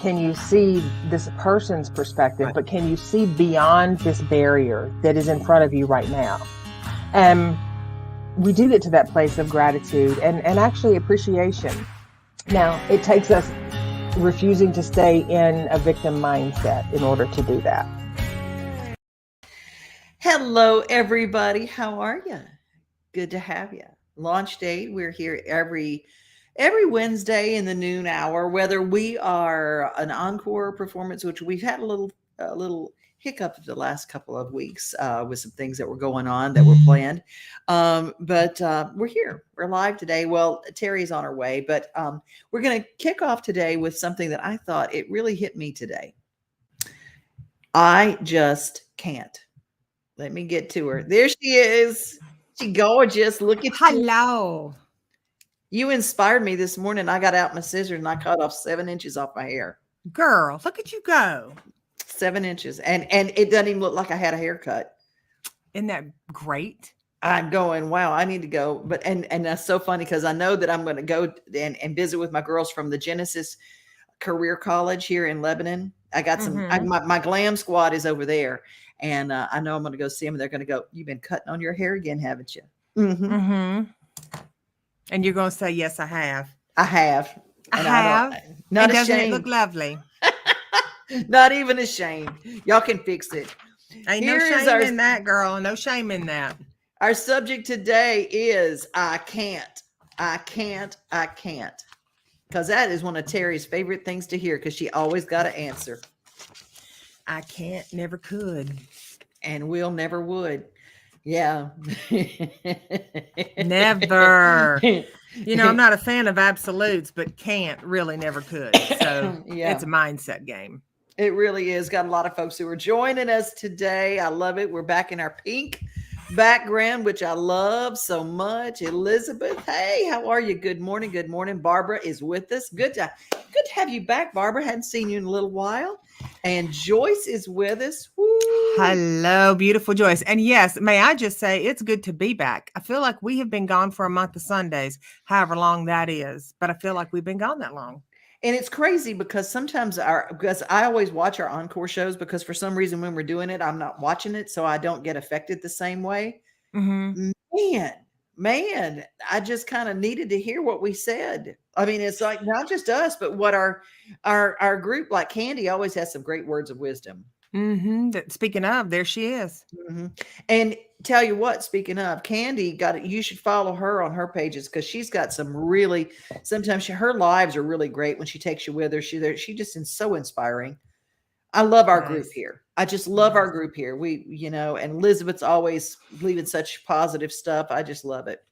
can you see this person's perspective, but can you see beyond this barrier that is in front of you right now? And we do get to that place of gratitude and actually appreciation. Now, it takes us refusing to stay in a victim mindset in order to do that. Hello, everybody. How are you? Good to have you. Launch Date. We're here every Wednesday in the noon hour. Whether we are an encore performance, which we've had a little hiccup the last couple of weeks with some things that were going on that were planned, but we're here. We're live today. Well, Teri's on her way, but we're going to kick off today with something that I thought it really hit me today. I just can't. Let me get to her. There she is. She gorgeous. Look at Hello. You inspired me this morning. I got out my scissors and I cut off 7 inches off my hair. Girl, look at you go. 7 inches. And it doesn't even look like I had a haircut. Isn't that great? I'm going, wow, I need to go. But and that's so funny because I know that I'm going to go and visit with my girls from the Genesis Career College here in Lebanon. I got some, my glam squad is over there. And I know I'm going to go see them. And they're going to go, you've been cutting on your hair again, haven't you? Mm-hmm. Mm-hmm. And you're going to say, yes, I have. I have. And I have. Not and ashamed. Doesn't it look lovely? Not even ashamed. Y'all can fix it. Ain't no shame in that, girl. No shame in that. Our subject today is I can't. I can't. I can't. Because that is one of Teri's favorite things to hear because she always got an answer. I can't, never could. And will never would. Yeah. Never. You know, I'm not a fan of absolutes, but can't really never could. So yeah. It's a mindset game. It really is. Got a lot of folks who are joining us today. I love it. We're back in our pink background, which I love so much. Elizabeth, hey, how are you? Good morning. Good morning. Barbara is with us. Good to have you back, Barbara. Hadn't seen you in a little while. And Joyce is with us. Woo. Hello, beautiful Joyce. And yes, may I just say it's good to be back. I feel like we have been gone for a month of Sundays, however long that is. But I feel like we've been gone that long. And it's crazy because sometimes because I always watch our encore shows because for some reason when we're doing it, I'm not watching it. So I don't get affected the same way. Mm-hmm. Man, I just kind of needed to hear what we said. I mean, it's like not just us, but what our group, like Candy, always has some great words of wisdom. Mm-hmm. Speaking of, there she is. Mm-hmm. And tell you what, speaking of, Candy you should follow her on her pages because she's got some really. Sometimes her lives are really great when she takes you with her. She just is so inspiring. I love our group here. I just love our group here. We, and Elizabeth's always leaving such positive stuff. I just love it.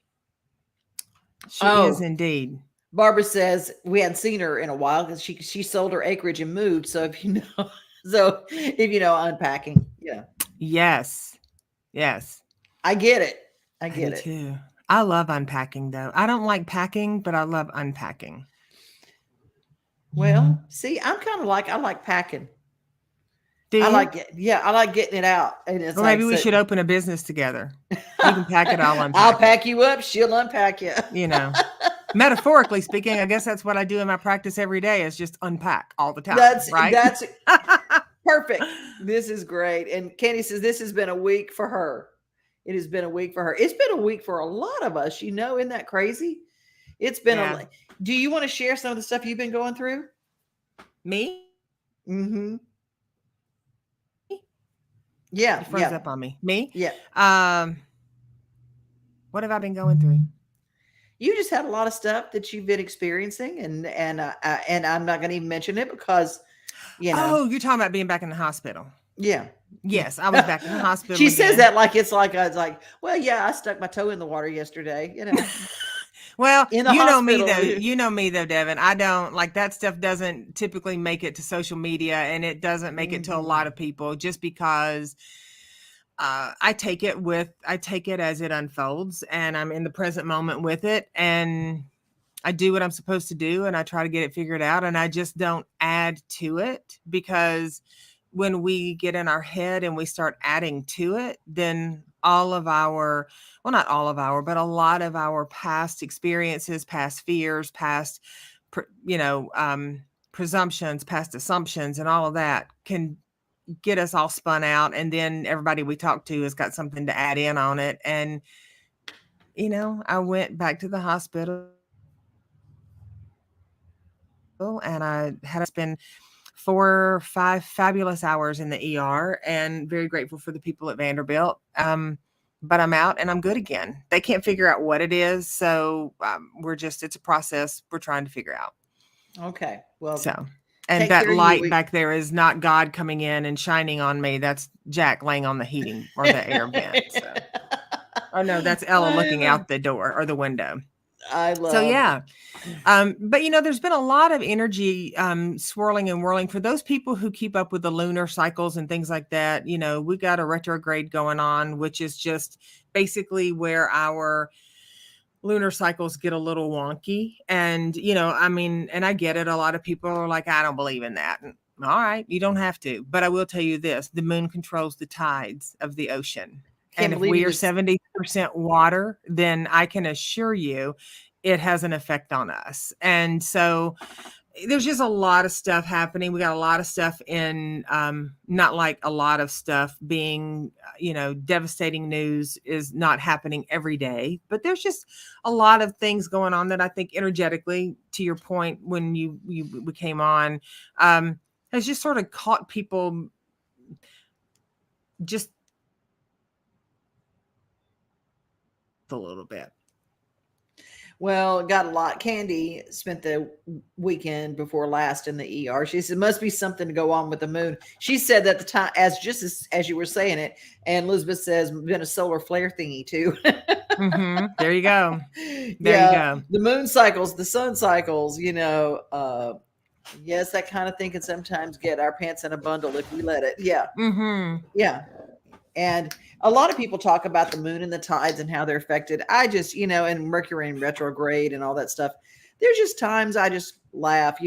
She is indeed. Barbara says we hadn't seen her in a while because she sold her acreage and moved. So if you know, unpacking. Yeah. Yes. I get it. I get it too. I love unpacking though. I don't like packing, but I love unpacking. Well, see, I'm kind of I like packing. I like it. Yeah, I like getting it out. And it's maybe we should open a business together. You can pack it, I'll unpack I'll pack you up. She'll unpack you. Metaphorically speaking, I guess that's what I do in my practice every day is just unpack all the time. That's right. Perfect. This is great. And Candy says this has been a week for her. It has been a week for her. It's been a week for a lot of us. Isn't that crazy? It's been Do you want to share some of the stuff you've been going through? Me? Mm-hmm. Yeah. You froze up on me. Me? Yeah. What have I been going through? You just had a lot of stuff that you've been experiencing, and I'm not going to even mention it because, Oh, you're talking about being back in the hospital. Yeah. Yes, I was back in the hospital. She says that like it's like I was like, well, yeah, I stuck my toe in the water yesterday. Well, you know me though, Devon. I don't like that stuff doesn't typically make it to social media and it doesn't make it to a lot of people just because I take it as it unfolds and I'm in the present moment with it and I do what I'm supposed to do and I try to get it figured out and I just don't add to it because when we get in our head and we start adding to it, then a lot of our past experiences, past fears, past, presumptions, past assumptions, and all of that can get us all spun out. And then everybody we talk to has got something to add in on it. And, I went back to the hospital and I had to spend 4 or 5 fabulous hours in the ER, and very grateful for the people at Vanderbilt. But I'm out and I'm good again. They can't figure out what it is. So it's a process we're trying to figure out. Okay. Well, and that light back there is not God coming in and shining on me. That's Jack laying on the heating or the air vent. So. Oh no, that's Ella looking out the door or the window. I love. So yeah. But there's been a lot of energy swirling and whirling for those people who keep up with the lunar cycles and things like that. We got a retrograde going on, which is just basically where our lunar cycles get a little wonky. And, and I get it. A lot of people are like, I don't believe in that. And, all right, you don't have to. But I will tell you this, the moon controls the tides of the ocean. And if we are 70% water, then I can assure you it has an effect on us. And so there's just a lot of stuff happening. We got a lot of stuff in, not like a lot of stuff being, devastating news is not happening every day, but there's just a lot of things going on that I think energetically, to your point, when we came on, has just sort of caught people just a little bit. Well, got a lot. Candy spent the weekend before last in the ER. She said, must be something to go on with the moon. She said that the time, as you were saying it, and Elizabeth says, been a solar flare thingy too. There you go. You go. The moon cycles, the sun cycles, yes, that kind of thing can sometimes get our pants in a bundle if we let it. Yeah. Mm-hmm. Yeah. And a lot of people talk about the moon and the tides and how they're affected. I just, and Mercury in retrograde and all that stuff. There's just times I just laugh,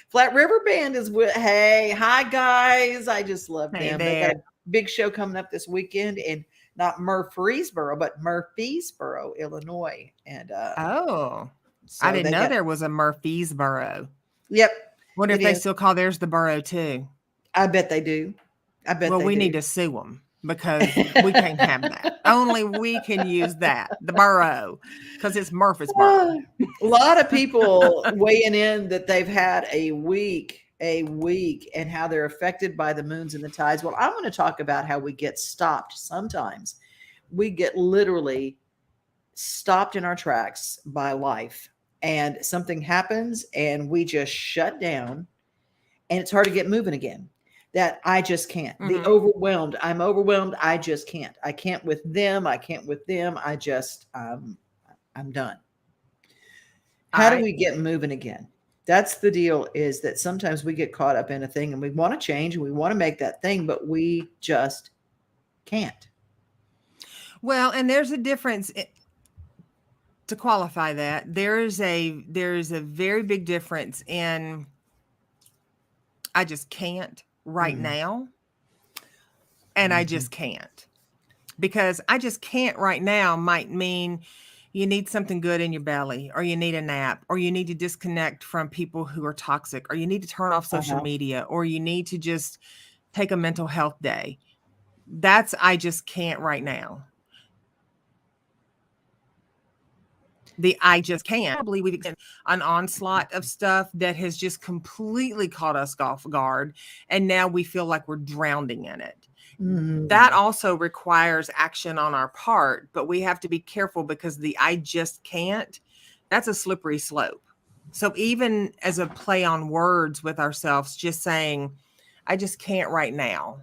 Flat River Band is hey, hi guys. I just love them. They got a big show coming up this weekend in not Murfreesboro, but Murfreesboro, Illinois. And so I didn't know there was a Murfreesboro. Yep. Wonder if they still call theirs the borough too. I bet they do. Well, we need to sue them. Because we can't have that. Only we can use that, the borough, because it's Murfreesboro. A lot of people weighing in that they've had a week and how they're affected by the moons and the tides. Well, I'm going to talk about how we get stopped sometimes. We get literally stopped in our tracks by life, and something happens and we just shut down, and it's hard to get moving again. That I just can't. Mm-hmm. The overwhelmed. I'm overwhelmed. I just can't. I can't with them. I can't with them. I just, I'm done. How do we get moving again? That's the deal, is that sometimes we get caught up in a thing and we want to change and we want to make that thing, but we just can't. Well, and there's a difference to qualify that. There's a very big difference in I just can't right now, and I just can't, because I just can't right now might mean you need something good in your belly, or you need a nap, or you need to disconnect from people who are toxic, or you need to turn off social media, or you need to just take a mental health day. That's I just can't right now. I just can't. Probably we've been an onslaught of stuff that has just completely caught us off guard, and now we feel like we're drowning in it. Mm-hmm. That also requires action on our part, but we have to be careful, because the I just can't, that's a slippery slope. So even as a play on words with ourselves, just saying, I just can't right now.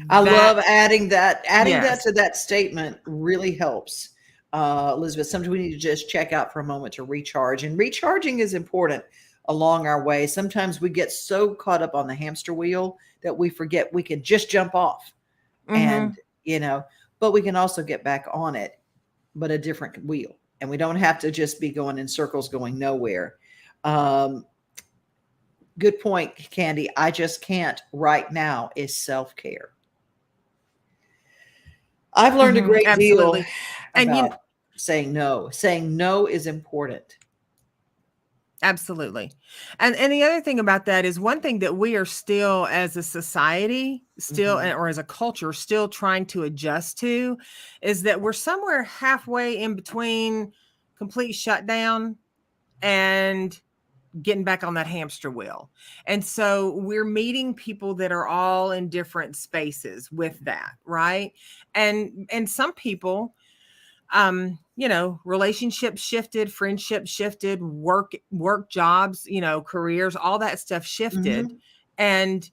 I love adding that to that statement really helps. Elizabeth, sometimes we need to just check out for a moment to recharge, and recharging is important along our way. Sometimes we get so caught up on the hamster wheel that we forget we can just jump off, and but we can also get back on it, but a different wheel, and we don't have to just be going in circles going nowhere. Good point, Candy. I just can't right now is self-care. I've learned a great deal about saying no. Saying no is important. Absolutely. And the other thing about that is one thing that we are still as a society still or as a culture still trying to adjust to is that we're somewhere halfway in between complete shutdown and getting back on that hamster wheel. And so we're meeting people that are all in different spaces with that, right? And some people relationships shifted, friendships shifted, work jobs, careers, all that stuff shifted. And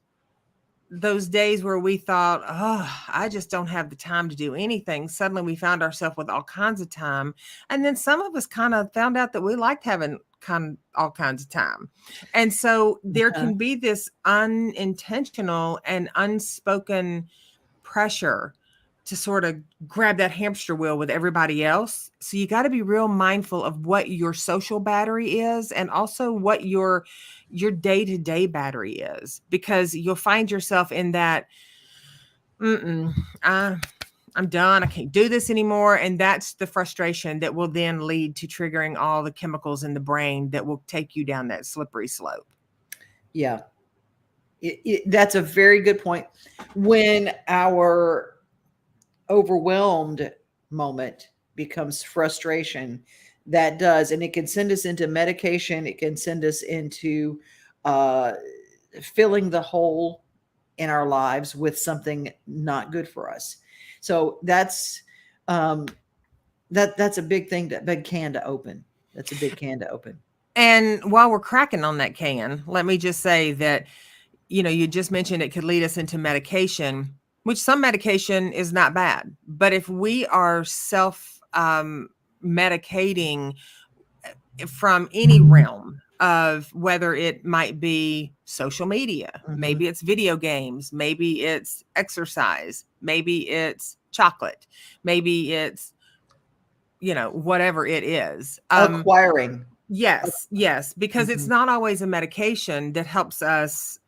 those days where we thought, oh, I just don't have the time to do anything, suddenly we found ourselves with all kinds of time. And then some of us kind of found out that we liked having all kinds of time. And so there can be this unintentional and unspoken pressure to sort of grab that hamster wheel with everybody else. So you got to be real mindful of what your social battery is and also what your day-to-day battery is, because you'll find yourself in that, I'm done. I can't do this anymore. And that's the frustration that will then lead to triggering all the chemicals in the brain that will take you down that slippery slope. Yeah. That's a very good point. When our overwhelmed moment becomes frustration, that does, and it can send us into medication. It can send us into filling the hole in our lives with something not good for us. So that's that's a big thing, big can to open. That's a big can to open. And while we're cracking on that can, let me just say that, you just mentioned it could lead us into medication, which some medication is not bad. But if we are self medicating from any realm of whether it might be social media, maybe it's video games, maybe it's exercise, maybe it's chocolate, maybe it's, whatever it is. Acquiring. Yes, because it's not always a medication that helps us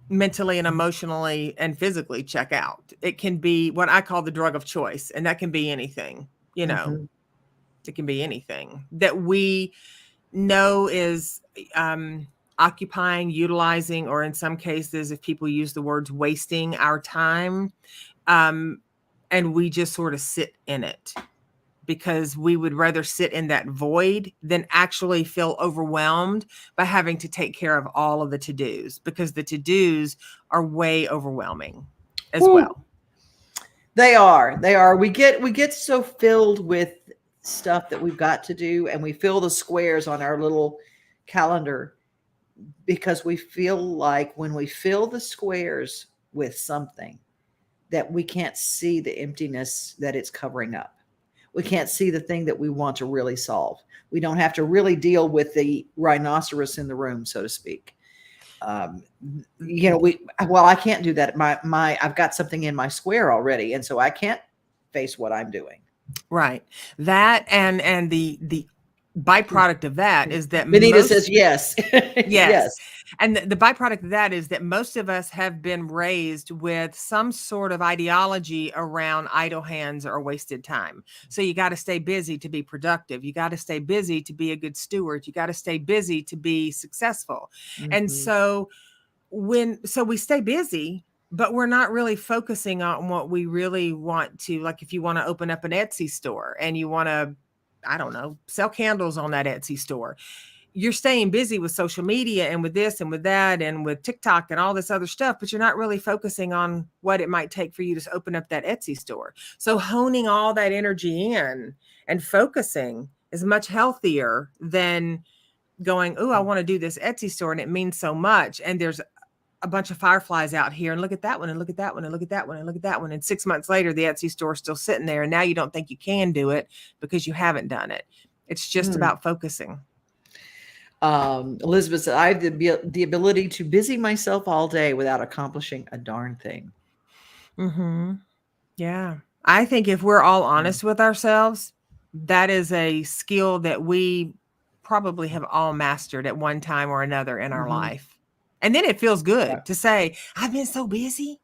mentally and emotionally and physically check out. It can be what I call the drug of choice, and that can be anything, it can be anything that we know is occupying, utilizing, or in some cases, if people use the words, wasting our time, and we just sort of sit in it because we would rather sit in that void than actually feel overwhelmed by having to take care of all of the to-dos, because the to-dos are way overwhelming as well. They are. We get so filled with stuff that we've got to do, and we fill the squares on our little calendar because we feel like when we fill the squares with something that we can't see the emptiness that it's covering up. We can't see the thing that we want to really solve. We don't have to really deal with the rhinoceros in the room, so to speak. I can't do that. I've got something in my square already, and so I can't face what I'm doing. Right. That and the byproduct of that is that Benita says yes. Yes. And the byproduct of that is that most of us have been raised with some sort of ideology around idle hands or wasted time. So you got to stay busy to be productive. You got to stay busy to be a good steward. You got to stay busy to be successful. And so we stay busy, but we're not really focusing on what we really want to. Like if you want to open up an Etsy store and you want to, I don't know, sell candles on that Etsy store, you're staying busy with social media and with this and with that and with TikTok and all this other stuff, but you're not really focusing on what it might take for you to open up that Etsy store. So honing all that energy in and focusing is much healthier than going, oh, I want to do this Etsy store and it means so much. And there's a bunch of fireflies out here and look at that one and look at that one and look at that one and look at that one. And 6 months later, the Etsy store is still sitting there. And now you don't think you can do it because you haven't done it. It's just about focusing. Elizabeth said, I have the ability to busy myself all day without accomplishing a darn thing. Yeah. I think if we're all honest with ourselves, that is a skill that we probably have all mastered at one time or another in our life. And then it feels good to say, I've been so busy.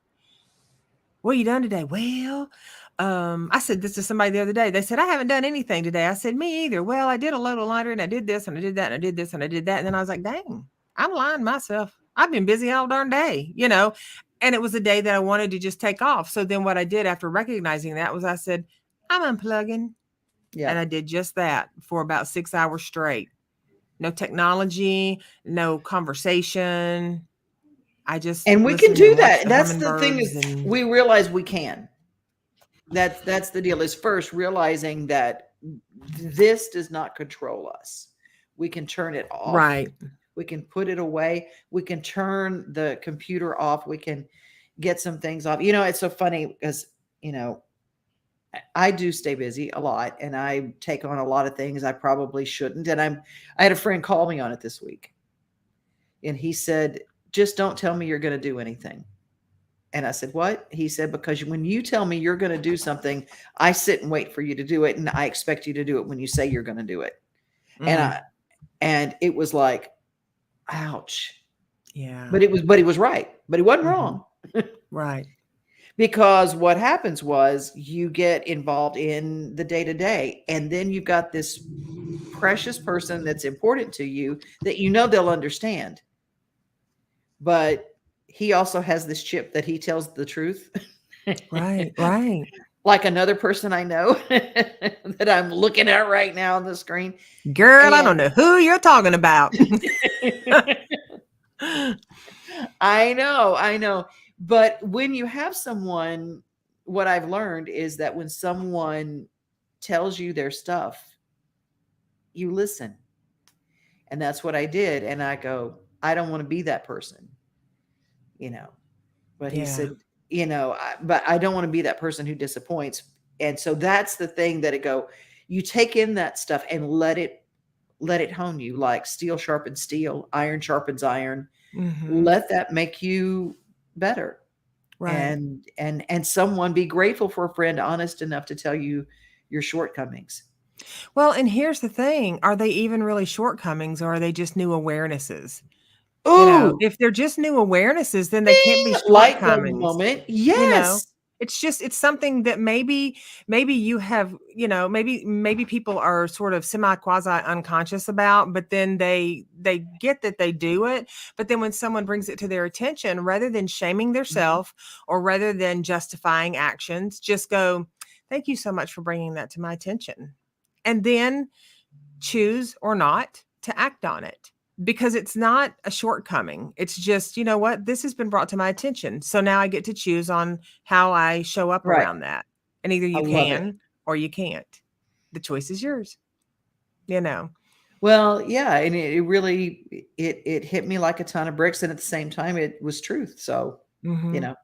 What have you done today? Well, I said this to somebody the other day. They said, I haven't done anything today. I said, me either. Well, I did a load of laundry and I did this and I did that and I did this and I did that. And then I was like, dang, I'm lying to myself. I've been busy all darn day, and it was a day that I wanted to just take off. So then what I did after recognizing that was I said, I'm unplugging. Yeah. And I did just that for about 6 hours straight. No technology, no conversation. And we can do that. That's the thing is we realize we can. That's the deal, is first realizing that this does not control us. We can turn it off. Right. We can put it away. We can turn the computer off. We can get some things off. It's so funny because, I do stay busy a lot and I take on a lot of things I probably shouldn't. And I had a friend call me on it this week and he said, just don't tell me you're going to do anything. And I said, what? He said, because when you tell me you're going to do something, I sit and wait for you to do it. And I expect you to do it when you say you're going to do it. Mm. And it was like, ouch. Yeah. But he was right, but he wasn't wrong. Right. Because what happens was you get involved in the day-to-day and then you've got this precious person that's important to you that they'll understand. But he also has this chip that he tells the truth. Right. Like another person I know that I'm looking at right now on the screen. Girl, I don't know who you're talking about. I know. But when you have someone, what I've learned is that when someone tells you their stuff, you listen. And that's what I did. And I go, I don't want to be that person, But he said, but I don't want to be that person who disappoints. And so that's the thing that you take in that stuff and let it hone you, like steel sharpens steel, iron sharpens iron. Mm-hmm. Let that make you better. Right. And someone be grateful for a friend honest enough to tell you your shortcomings. Well, and here's the thing. Are they even really shortcomings or are they just new awarenesses? If they're just new awarenesses, then they can't be shortcomings. Moment. Yes. It's something that maybe you have, maybe people are sort of quasi unconscious about, but then they get that they do it. But then when someone brings it to their attention, rather than shaming themselves or rather than justifying actions, just go, thank you so much for bringing that to my attention. And then choose or not to act on it. Because it's not a shortcoming. It's just, this has been brought to my attention. So now I get to choose on how I show up around that. And either you can or you can't. The choice is yours. Well, yeah. And it really, it hit me like a ton of bricks. And at the same time, it was truth. So, it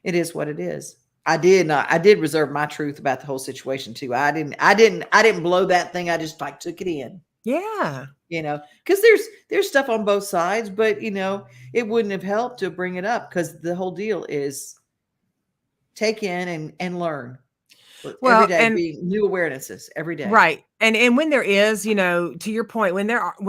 is what it is. I did reserve my truth about the whole situation too. I didn't blow that thing. I just took it in. Yeah. Because there's stuff on both sides, but it wouldn't have helped to bring it up because the whole deal is take in and learn. Well, every day being new awarenesses every day. Right. And when there is, to your point, when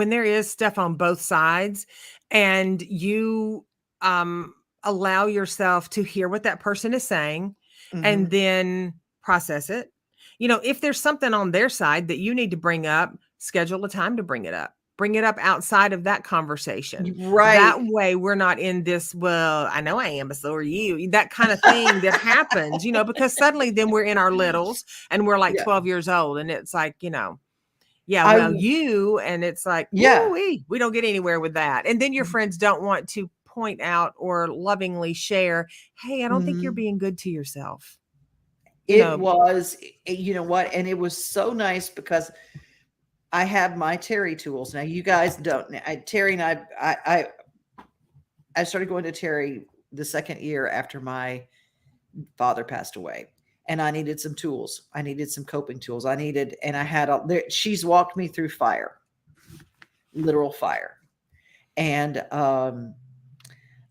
there is stuff on both sides and you allow yourself to hear what that person is saying and then process it. If there's something on their side that you need to bring up, schedule a time to bring it up. Bring it up outside of that conversation. Right. That way we're not in this, well, I know I am, but so are you. That kind of thing that happens, because suddenly then we're in our littles and we're like 12 years old. And it's like, and it's like, we don't get anywhere with that. And then your friends don't want to point out or lovingly share, hey, I don't think you're being good to yourself. Was, what? And it was so nice because I have my Teri tools. Now you guys don't. Teri and I started going to Teri the second year after my father passed away, and I needed some tools. I needed some coping tools. She's walked me through fire, literal fire, and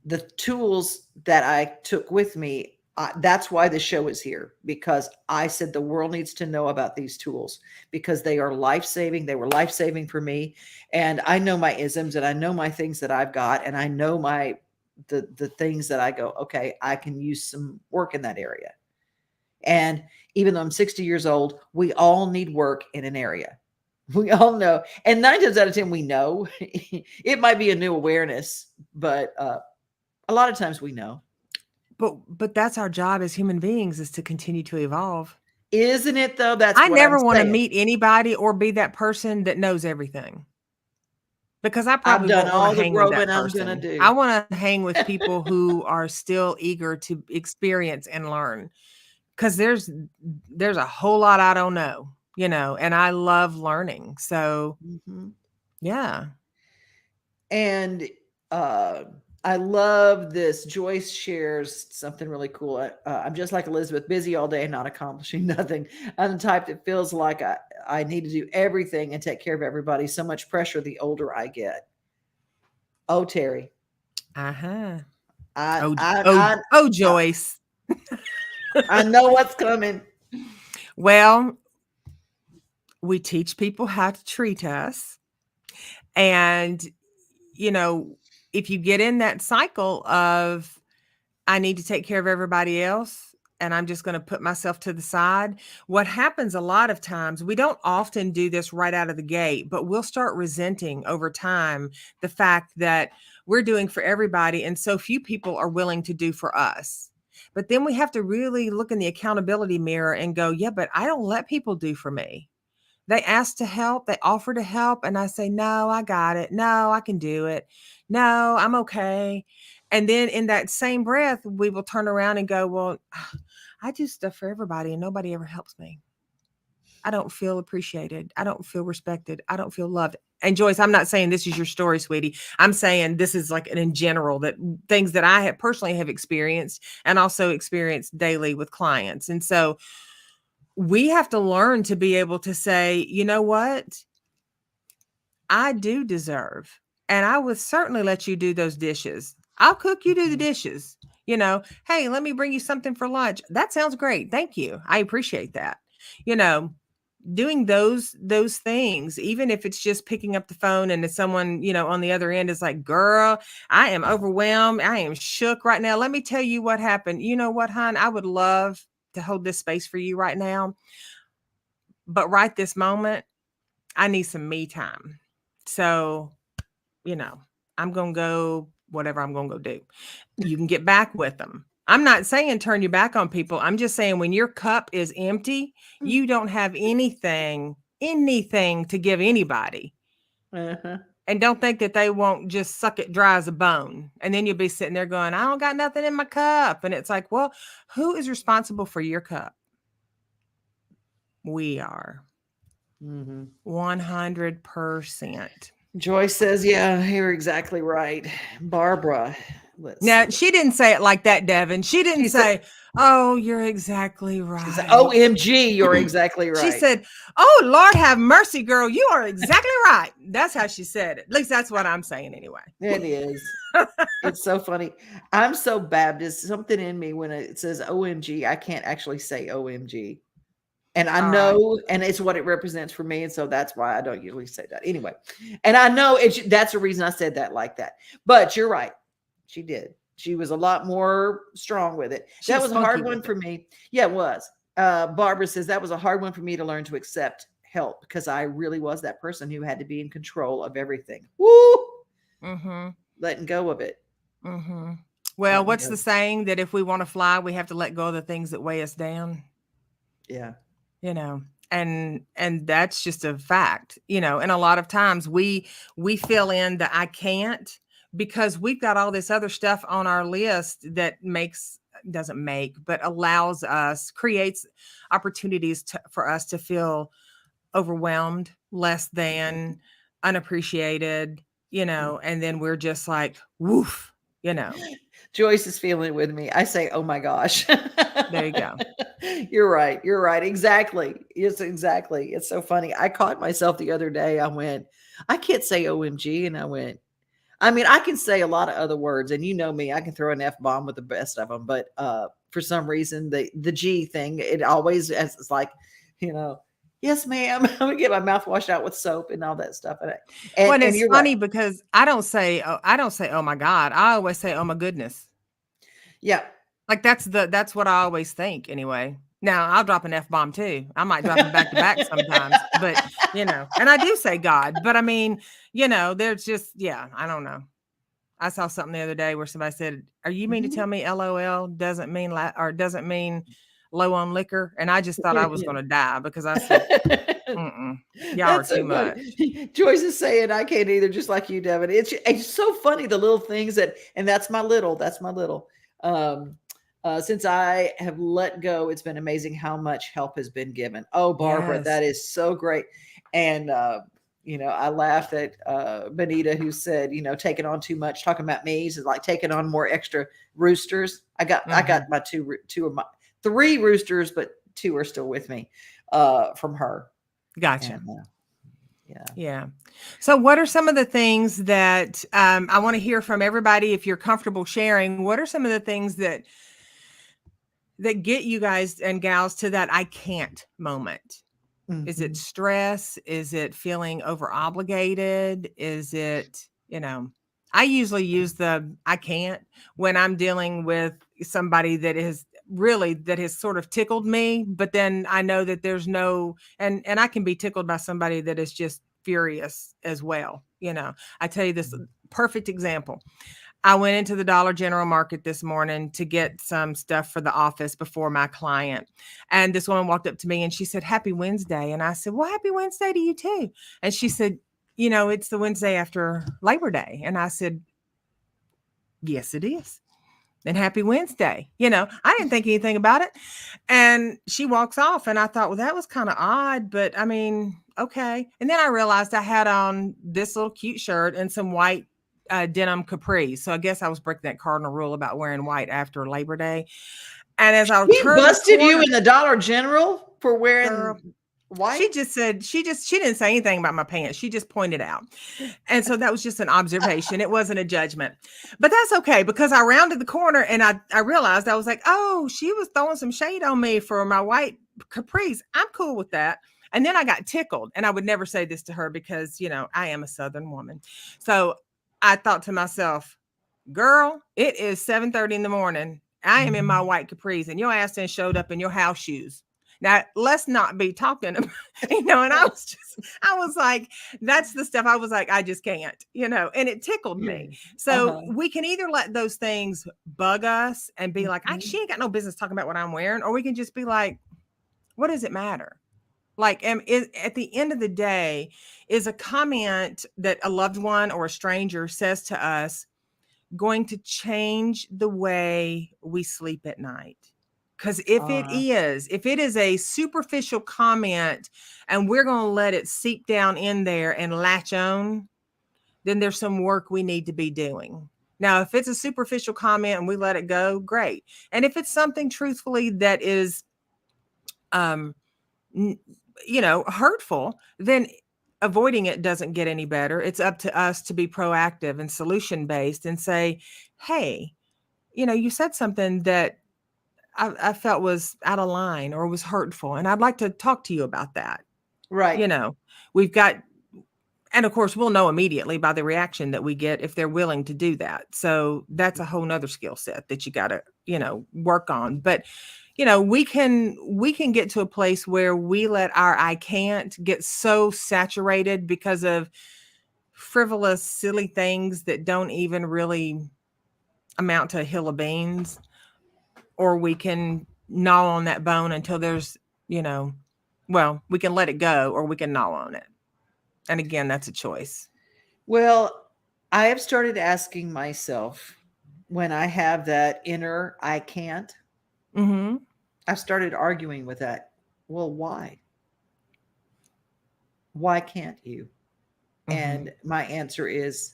the tools that I took with me. That's why the show is here, because I said the world needs to know about these tools because they are life-saving. They were life-saving for me. And I know my isms and I know my things that I've got. And I know the things that I go, okay, I can use some work in that area. And even though I'm 60 years old, we all need work in an area. We all know. And 9 times out of 10, we know. It might be a new awareness, but a lot of times we know. But that's our job as human beings, is to continue to evolve. Isn't it though? That's I what never I'm want to saying. meet anybody or be that person that knows everything. Because I probably I've done won't want all to the hang with that growing I'm person. gonna do. I want to hang with people who are still eager to experience and learn. Because there's a whole lot I don't know, and I love learning. So yeah. And I love this. Joyce shares something really cool. I'm just like Elizabeth, busy all day, not accomplishing nothing. I'm the type that feels like I need to do everything and take care of everybody. So much pressure the older I get. Oh, Teri. Uh-huh. Joyce. I know what's coming. Well, we teach people how to treat us. And, if you get in that cycle of, I need to take care of everybody else, and I'm just going to put myself to the side. What happens a lot of times, we don't often do this right out of the gate, but we'll start resenting over time the fact that we're doing for everybody and so few people are willing to do for us. But then we have to really look in the accountability mirror and go, yeah, but I don't let people do for me. They ask to help, they offer to help, and I say, no, I got it. No, I can do it. No, I'm okay. And then in that same breath, we will turn around and go, well, I do stuff for everybody and nobody ever helps me. I don't feel appreciated. I don't feel respected. I don't feel loved. And Joyce, I'm not saying this is your story, sweetie. I'm saying this is like in general, that things that I have personally have experienced and also experienced daily with clients. And so we have to learn to be able to say, you know what? I do deserve, and I would certainly let you do those dishes. I'll cook, you do the dishes. Hey, let me bring you something for lunch. That sounds great. Thank you. I appreciate that. Doing those things, even if it's just picking up the phone and someone, on the other end is like, girl, I am overwhelmed. I am shook right now. Let me tell you what happened. You know what, hon? I would love to hold this space for you right now. But right this moment, I need some me time. So, I'm going to go whatever I'm going to go do. You can get back with them. I'm not saying turn your back on people. I'm just saying when your cup is empty, you don't have anything to give anybody. And don't think that they won't just suck it dry as a bone. And then you'll be sitting there going, I don't got nothing in my cup. And it's like, well, who is responsible for your cup? We are. 100%. Joyce says, yeah, you're exactly right. Barbara. Now, she didn't say it like that, Devon. She didn't say, oh, you're exactly right. She said, OMG, you're exactly right. She said, oh, Lord have mercy, girl. You are exactly right. That's how she said it. At least that's what I'm saying anyway. It is. It's so funny. I'm so Baptist. Something in me when it says OMG, I can't actually say OMG. And I know, and it's what it represents for me. And so that's why I don't usually say that anyway. And I know that's the reason I said that like that. But you're right. She did. She was a lot more strong with it. That was a hard one for me. Yeah, it was. Barbara says that was a hard one for me to learn to accept help because I really was that person who had to be in control of everything. Woo! Letting go of it. Well, what's the saying that if we want to fly, we have to let go of the things that weigh us down? Yeah. And that's just a fact, and a lot of times we fill in the I can't because we've got all this other stuff on our list that allows us, creates opportunities for us to feel overwhelmed, less than, unappreciated, and then we're just like, woof, Joyce is feeling it with me. I say, oh my gosh. There you go. You're right. You're right. Exactly. Yes, exactly. It's so funny. I caught myself the other day. I went, I can't say OMG. And I went, I mean, I can say a lot of other words, and you know me, I can throw an F-bomb with the best of them. But for some reason, the G thing, it always, it's like, yes, ma'am. I'm gonna get my mouth washed out with soap and all that stuff. And it's funny because I don't say, oh my God. I always say, oh my goodness. Yeah. Like that's what I always think anyway. Now I'll drop an F-bomb too. I might drop them back to back sometimes, but and I do say God, but I mean, there's just, I don't know. I saw something the other day where somebody said, "Are you mean to tell me LOL doesn't mean doesn't mean low on liquor?" And I just thought I was going to die because I said, y'all are too much. Joyce is saying I can't either, just like you, Devon. It's so funny, the little things and that's my little. Since I have let go, it's been amazing how much help has been given. Oh, Barbara, yes. That is so great. And I laughed at Benita, who said, taking on too much, talking about me. She's like taking on more extra roosters. I got my two of my 3 roosters, but 2 are still with me from her. Gotcha. And, yeah. So what are some of the things that I want to hear from everybody? If you're comfortable sharing, what are some of the things that get you guys and gals to that I can't moment? Mm-hmm. Is it stress? Is it feeling over obligated? Is it, I usually use the I can't when I'm dealing with somebody that has sort of tickled me, but then I know that there's no, and I can be tickled by somebody that is just furious as well. I tell you this perfect example. I went into the Dollar General Market this morning to get some stuff for the office before my client. And this woman walked up to me and she said, "Happy Wednesday." And I said, "Well, happy Wednesday to you too." And she said, "It's the Wednesday after Labor Day." And I said, "Yes, it is. And happy Wednesday." I didn't think anything about it. And she walks off and I thought, well, that was kind of odd, but I mean, okay. And then I realized I had on this little cute shirt and some white denim capris. So I guess I was breaking that cardinal rule about wearing white after Labor Day. And as I busted you in the Dollar General for wearing white? She just said, she didn't say anything about my pants. She just pointed out. And so that was just an observation. It wasn't a judgment, but that's okay because I rounded the corner and I realized I was like, oh, she was throwing some shade on me for my white capris. I'm cool with that. And then I got tickled, and I would never say this to her because, I am a Southern woman. So I thought to myself, girl, it is 7:30 in the morning. I am in my white capris and your ass then showed up in your house shoes. Now, let's not be talking about, and I was like, that's the stuff I was like, I just can't, and it tickled me. So we can either let those things bug us and be like, she ain't got no business talking about what I'm wearing. Or we can just be like, what does it matter? Like, at the end of the day, is a comment that a loved one or a stranger says to us going to change the way we sleep at night? Because if it is a superficial comment and we're going to let it seep down in there and latch on, then there's some work we need to be doing. Now, if it's a superficial comment and we let it go, great. And if it's something truthfully that is, hurtful, then avoiding it doesn't get any better. It's up to us to be proactive and solution-based and say, hey, you said something that I felt was out of line or was hurtful, and I'd like to talk to you about that. Right. We've got, and of course we'll know immediately by the reaction that we get if they're willing to do that. So that's a whole nother skill set that you got to, work on. But, we can get to a place where we let our I can't get so saturated because of frivolous, silly things that don't even really amount to a hill of beans. Or we can gnaw on that bone until there's, we can let it go or we can gnaw on it. And again, that's a choice. Well, I have started asking myself when I have that inner I can't, I've started arguing with that. Well, why? Why can't you? And my answer is,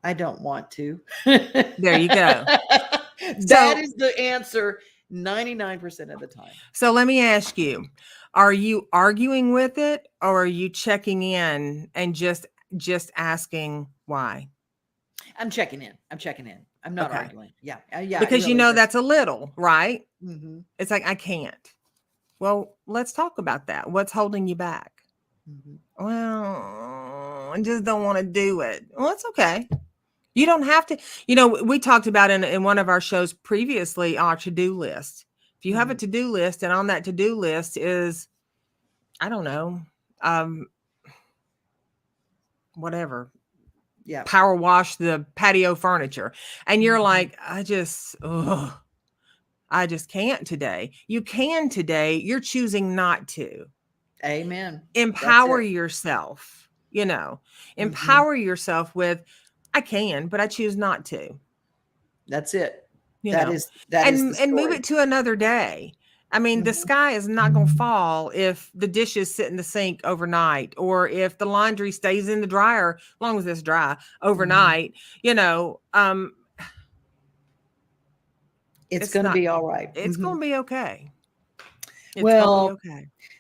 I don't want to. There you go. That is the answer 99% of the time. So let me ask you, are you arguing with it or are you checking in and just asking why? I'm checking in. I'm not arguing. Yeah. Because really that's a little, right? Mm-hmm. It's like, I can't. Well, let's talk about that. What's holding you back? Mm-hmm. Well, I just don't want to do it. Well, it's okay. You don't have to, we talked about in one of our shows previously, our to-do list. If you have a to-do list, and on that to-do list is, I don't know, whatever. Yeah. Power wash the patio furniture. And you're like, I just can't today. You can today. You're choosing not to. Amen. Empower yourself, empower yourself with, I can, but I choose not to. That's it. That is and move it to another day. I mean, the sky is not going to fall if the dishes sit in the sink overnight, or if the laundry stays in the dryer, as long as it's dry, overnight. It's going to be all right. It's going to be okay.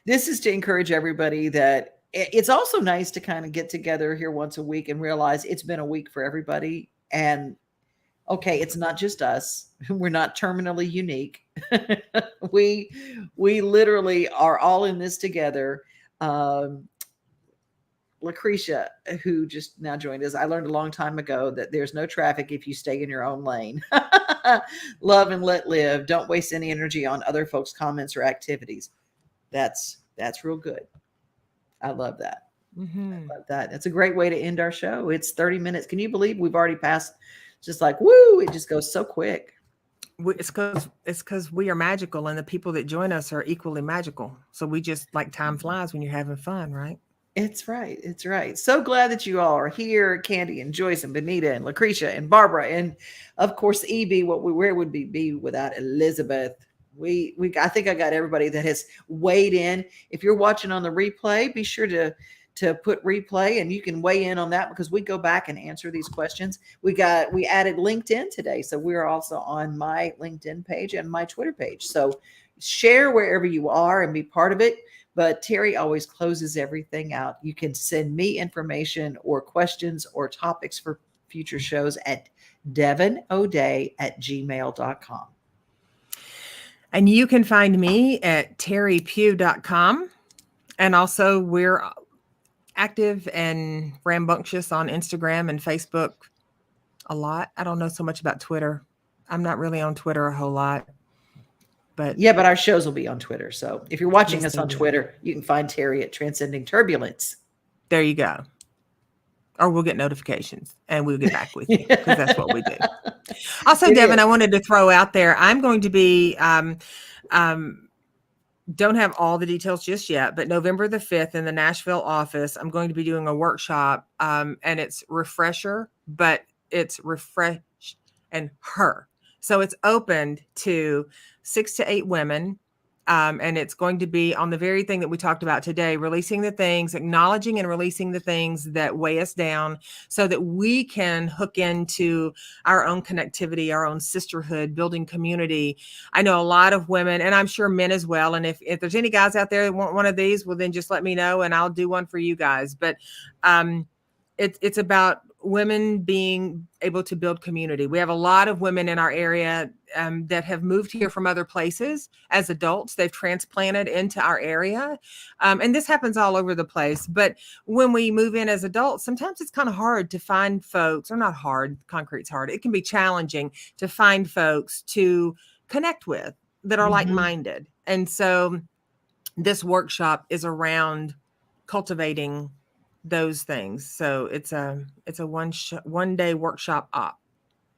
This is to encourage everybody that it's also nice to kind of get together here once a week and realize it's been a week for everybody. And okay, it's not just us. We're not terminally unique. We literally are all in this together. Lucretia, who just now joined us, I learned a long time ago that there's no traffic if you stay in your own lane. Love and let live. Don't waste any energy on other folks' comments or activities. That's real good. I love that. I love that. That's a great way to end our show. It's 30 minutes. Can you believe we've already passed? Just like, woo, it just goes so quick. It's because we are magical, and the people that join us are equally magical. So we just, like, time flies when you're having fun, right? It's right. It's right. So glad that you all are here. Candy and Joyce and Benita and Lucretia and Barbara. And of course, EB, where would we be without Elizabeth? I think I got everybody that has weighed in. If you're watching on the replay, be sure to put replay, and you can weigh in on that, because we go back and answer these questions. We added LinkedIn today. So we're also on my LinkedIn page and my Twitter page. So share wherever you are and be part of it. But Teri always closes everything out. You can send me information or questions or topics for future shows at devonoday@gmail.com. And you can find me at teripugh.com. And also, we're active and rambunctious on Instagram and Facebook a lot. I don't know so much about Twitter. I'm not really on Twitter a whole lot. But our shows will be on Twitter. So if you're watching us on Twitter, you can find Teri at Transcending Turbulence. There you go. Or we'll get notifications and we'll get back with you, because that's what we do. Also, Devon, I wanted to throw out there, I'm going to be, don't have all the details just yet, but November the 5th in the Nashville office, I'm going to be doing a workshop, and it's refresher, but it's refresh and her. So it's opened to 6 to 8 women. And it's going to be on the very thing that we talked about today, releasing the things, acknowledging and releasing the things that weigh us down, so that we can hook into our own connectivity, our own sisterhood, building community. I know a lot of women, and I'm sure men as well. And if there's any guys out there that want one of these, well, then just let me know and I'll do one for you guys. But it's about women being able to build community. We have a lot of women in our area that have moved here from other places as adults. They've transplanted into our area. And this happens all over the place. But when we move in as adults, sometimes it's kind of hard to find folks, or not hard, concrete's hard. It can be challenging to find folks to connect with that are like-minded. And so this workshop is around cultivating those things. So it's a one day workshop op,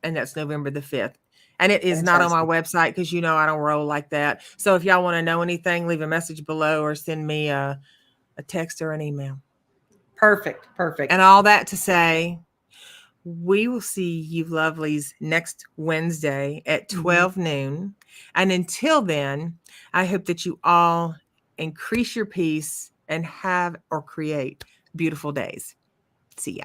and that's November the 5th. And it is not on my website, because I don't roll like that. So if y'all want to know anything, leave a message below or send me a text or an email. Perfect. And all that to say, we will see you lovelies next Wednesday at 12 noon. And until then, I hope that you all increase your peace and have or create beautiful days. See ya.